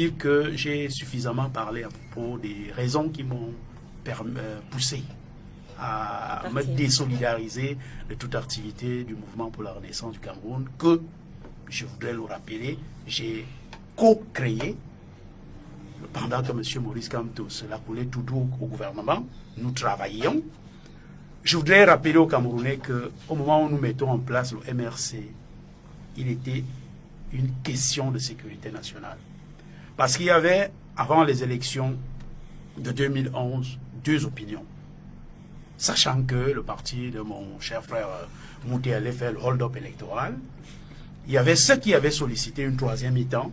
Que j'ai suffisamment parlé à propos des raisons qui m'ont poussé à me désolidariser de toute activité du mouvement pour la renaissance du Cameroun, que, je voudrais le rappeler, j'ai co-créé pendant que M. Maurice Kamto cela coulait tout doux au gouvernement. Nous travaillions. Je voudrais rappeler aux Camerounais qu'au moment où nous mettons en place le MRC, il était une question de sécurité nationale. Parce qu'il y avait, avant les élections de 2011, deux opinions. Sachant que le parti de mon cher frère Mouté allait faire le hold-up électoral, il y avait ceux qui avaient sollicité une troisième mi-temps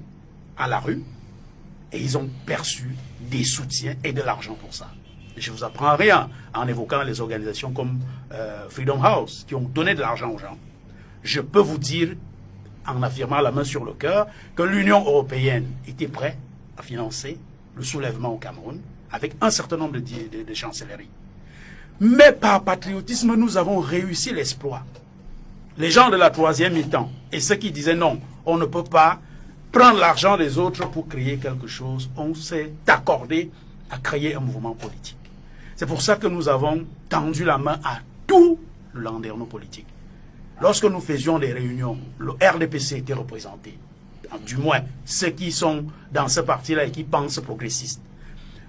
à la rue, et ils ont perçu des soutiens et de l'argent pour ça. Je ne vous apprends rien en évoquant les organisations comme Freedom House, qui ont donné de l'argent aux gens. Je peux vous dire, en affirmant la main sur le cœur, que l'Union européenne était prête à financer le soulèvement au Cameroun avec un certain nombre de chancelleries. Mais par patriotisme, nous avons réussi l'exploit. Les gens de la troisième mi-temps et ceux qui disaient non, on ne peut pas prendre l'argent des autres pour créer quelque chose, on s'est accordé à créer un mouvement politique. C'est pour ça que nous avons tendu la main à tout le landerneau politique. Lorsque nous faisions des réunions, le RDPC était représenté. Du moins, ceux qui sont dans ce parti-là et qui pensent progressiste.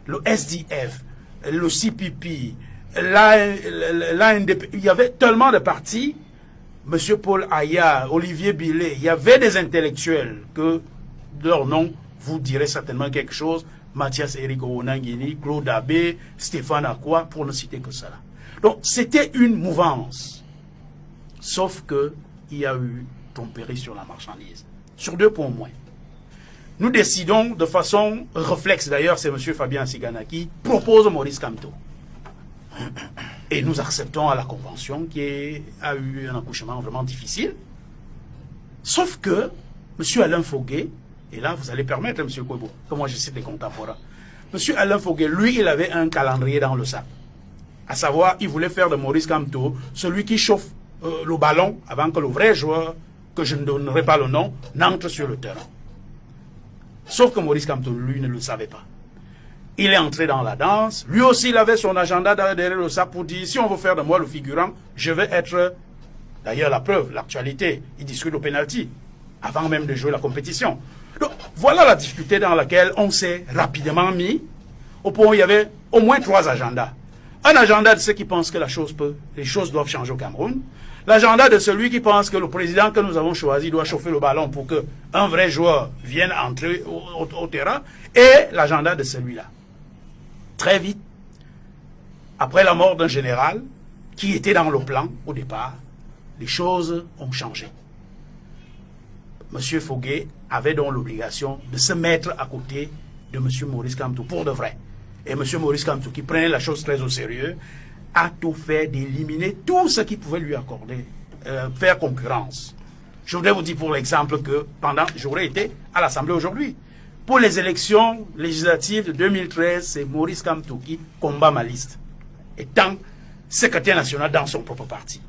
Le SDF, le CPP, l'ANDP, il y avait tellement de partis. M. Paul Aya, Olivier Billet, il y avait des intellectuels que leur nom vous dirait certainement quelque chose. Mathias Eric Onangini, Claude Abbé, Stéphane Akwa, pour ne citer que cela. Donc, c'était une mouvance. Sauf qu'il y a eu tromperie sur la marchandise. Sur deux points au moins. Nous décidons de façon réflexe, d'ailleurs c'est M. Fabien Sigana qui propose Maurice Kamto. Et nous acceptons à la convention qui a eu un accouchement vraiment difficile. Sauf que M. Alain Foguet, et là vous allez permettre M. Kouebo, que moi je cite les contemporains, M. Alain Foguet, lui il avait un calendrier dans le sac. À savoir, il voulait faire de Maurice Kamto celui qui chauffe le ballon avant que le vrai joueur, que je ne donnerai pas le nom, n'entre sur le terrain. Sauf que Maurice Kamto, lui, ne le savait pas. Il est entré dans la danse. Lui aussi, il avait son agenda derrière le sac pour dire, si on veut faire de moi le figurant, je vais être... D'ailleurs, la preuve, l'actualité, il discute au pénalty, avant même de jouer la compétition. Donc, voilà la difficulté dans laquelle on s'est rapidement mis, au point où il y avait au moins 3 agendas. Un agenda de ceux qui pensent que les choses doivent changer au Cameroun. L'agenda de celui qui pense que le président que nous avons choisi doit chauffer le ballon pour qu'un vrai joueur vienne entrer au terrain. Et l'agenda de celui-là. Très vite, après la mort d'un général qui était dans le plan au départ, les choses ont changé. M. Foguet avait donc l'obligation de se mettre à côté de M. Maurice Kamto pour de vrai. Et M. Maurice Kamto, qui prenait la chose très au sérieux, a tout fait d'éliminer tout ce qui pouvait lui accorder, faire concurrence. Je voudrais vous dire pour l'exemple que j'aurais été à l'Assemblée aujourd'hui. Pour les élections législatives de 2013, c'est Maurice Kamto qui combat ma liste, étant secrétaire national dans son propre parti.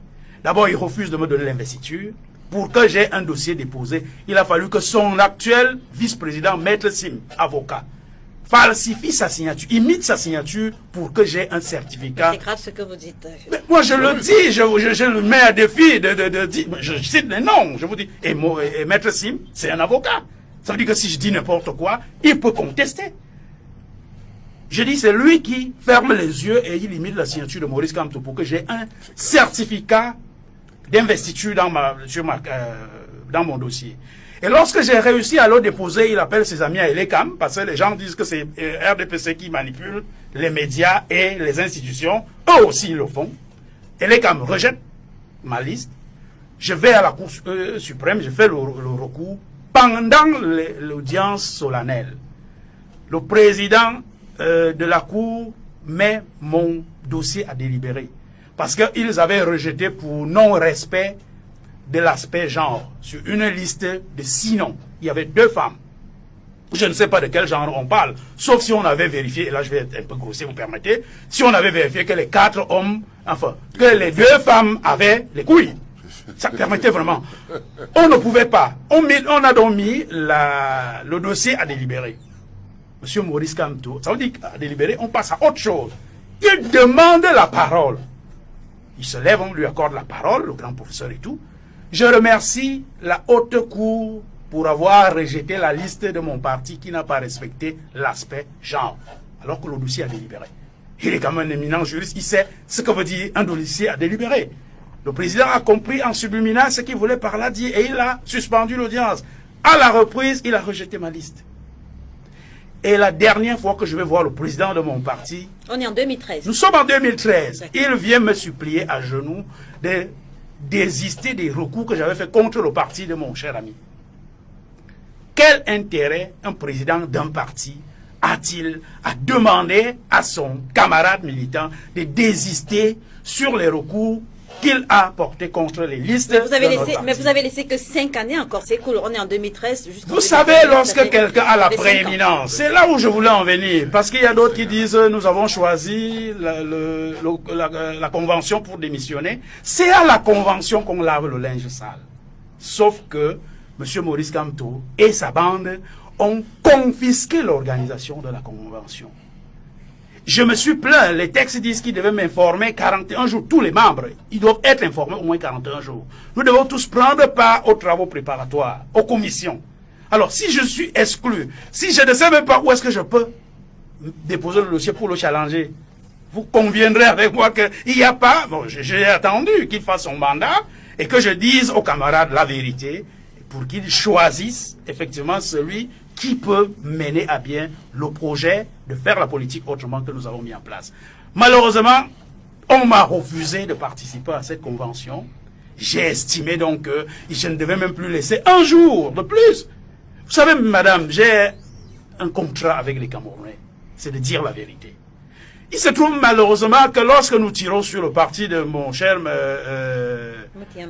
D'abord, il refuse de me donner l'investiture. Pour que j'ai un dossier déposé, il a fallu que son actuel vice-président, Maître Sim, avocat, falsifie sa signature, imite sa signature pour que j'ai un certificat. C'est grave ce que vous dites. Mais moi je le dis, je le mets à défi de dire, je cite les noms, je vous dis. Et Maître Sim, c'est un avocat. Ça veut dire que si je dis n'importe quoi, il peut contester. Je dis, c'est lui qui ferme les yeux et il imite la signature de Maurice Kamto pour que j'ai un certificat d'investiture dans mon dossier. Et lorsque j'ai réussi à le déposer, il appelle ses amis à Elecam, parce que les gens disent que c'est RDPC qui manipule les médias et les institutions. Eux aussi, ils le font. Elecam rejette ma liste. Je vais à la Cour suprême, je fais le recours. Pendant l'audience solennelle, le président de la Cour met mon dossier à délibérer. Parce qu'ils avaient rejeté pour non-respect de l'aspect genre. Sur une liste de 6 noms, il y avait 2 femmes. Je ne sais pas de quel genre on parle, sauf si on avait vérifié, et là je vais être un peu grossier, vous permettez, si on avait vérifié que les 4 hommes, enfin, que les 2 femmes avaient les couilles. Ça permettait vraiment. On ne pouvait pas. On a donc mis le dossier à délibérer. M. Maurice Kamto, ça veut dire qu'à délibérer, on passe à autre chose. Il demande la parole. Il se lève, on lui accorde la parole, le grand professeur et tout. Je remercie la haute cour pour avoir rejeté la liste de mon parti qui n'a pas respecté l'aspect genre, alors que le dossier a délibéré. Il est quand même un éminent juriste, il sait ce que veut dire un dossier à délibérer. Le président a compris en subliminal ce qu'il voulait par là dire et il a suspendu l'audience. À la reprise, il a rejeté ma liste. Et la dernière fois que je vais voir le président de mon parti... On est en 2013. Nous sommes en 2013. Il vient me supplier à genoux de désister des recours que j'avais fait contre le parti de mon cher ami. Quel intérêt un président d'un parti a-t-il à demander à son camarade militant de désister sur les recours qu'il a portés contre les listes mais vous avez laissé que 5 années encore, c'est cool, on est en 2013. Vous savez, lorsque quelqu'un a la prééminence, c'est là où je voulais en venir, parce qu'il y a d'autres qui disent nous avons choisi la convention pour démissionner. C'est à la convention qu'on lave le linge sale. Sauf que M. Maurice Kamto et sa bande ont confisqué l'organisation de la convention. Je me suis plaint, les textes disent qu'ils devaient m'informer 41 jours, tous les membres, ils doivent être informés au moins 41 jours. Nous devons tous prendre part aux travaux préparatoires, aux commissions. Alors, si je suis exclu, si je ne sais même pas où est-ce que je peux déposer le dossier pour le challenger, vous conviendrez avec moi qu'il n'y a pas, bon, j'ai attendu qu'il fasse son mandat et que je dise aux camarades la vérité pour qu'ils choisissent effectivement celui qui peut mener à bien le projet de faire la politique autrement que nous avons mis en place. Malheureusement, on m'a refusé de participer à cette convention. J'ai estimé donc que je ne devais même plus laisser un jour de plus. Vous savez, madame, j'ai un contrat avec les Camerounais. C'est de dire la vérité. Il se trouve malheureusement que lorsque nous tirons sur le parti de mon cher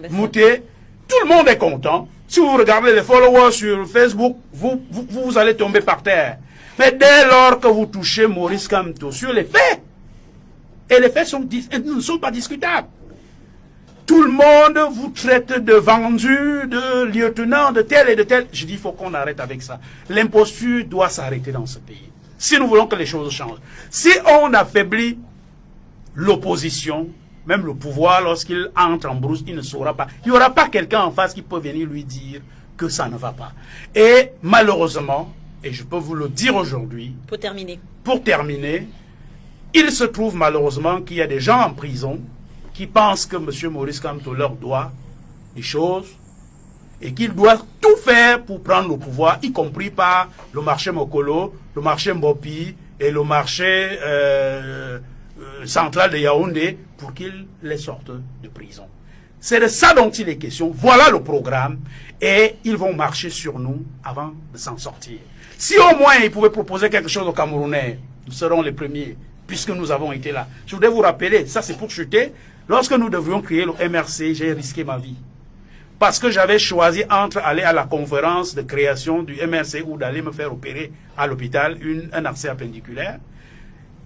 Mouté, tout le monde est content. Si vous regardez les followers sur Facebook, vous allez tomber par terre. Mais dès lors que vous touchez Maurice Kamto sur les faits, et les faits ne sont pas discutables, tout le monde vous traite de vendu, de lieutenant, de tel et de tel. Je dis, il faut qu'on arrête avec ça. L'imposture doit s'arrêter dans ce pays. Si nous voulons que les choses changent. Si on affaiblit l'opposition, même le pouvoir, lorsqu'il entre en brousse, il ne saura pas. Il n'y aura pas quelqu'un en face qui peut venir lui dire que ça ne va pas. Et malheureusement, et je peux vous le dire aujourd'hui, pour terminer, il se trouve malheureusement qu'il y a des gens en prison qui pensent que M. Maurice Kamto leur doit des choses et qu'il doit tout faire pour prendre le pouvoir, y compris par le marché Mokolo, le marché Mbopi et le marché central de Yaoundé pour qu'ils les sortent de prison. C'est de ça dont il est question. Voilà le programme et ils vont marcher sur nous avant de s'en sortir. Si au moins ils pouvaient proposer quelque chose aux Camerounais, nous serons les premiers puisque nous avons été là. Je voudrais vous rappeler, ça c'est pour chuter, lorsque nous devions créer le MRC, j'ai risqué ma vie. Parce que j'avais choisi entre aller à la conférence de création du MRC ou d'aller me faire opérer à l'hôpital un abcès appendiculaire.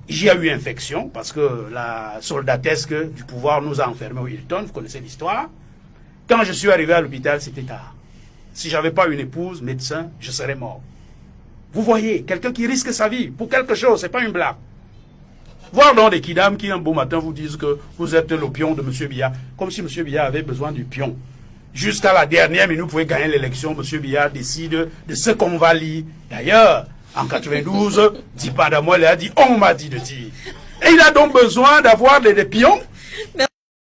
J'y ai eu infection parce que la soldatesque du pouvoir nous a enfermés au Hilton, vous connaissez l'histoire. Quand je suis arrivé à l'hôpital, c'était tard. Si je n'avais pas une épouse, médecin, je serais mort. Vous voyez, quelqu'un qui risque sa vie pour quelque chose, c'est pas une blague. Voir donc des kidams qui un beau matin vous disent que vous êtes le pion de M. Biya, comme si M. Biya avait besoin du pion. Jusqu'à la dernière minute, vous pouvez gagner l'élection, M. Biya décide de ce qu'on va lire. D'ailleurs, en 92, Dipadamoel a dit, on m'a dit de dire. Et il a donc besoin d'avoir des pions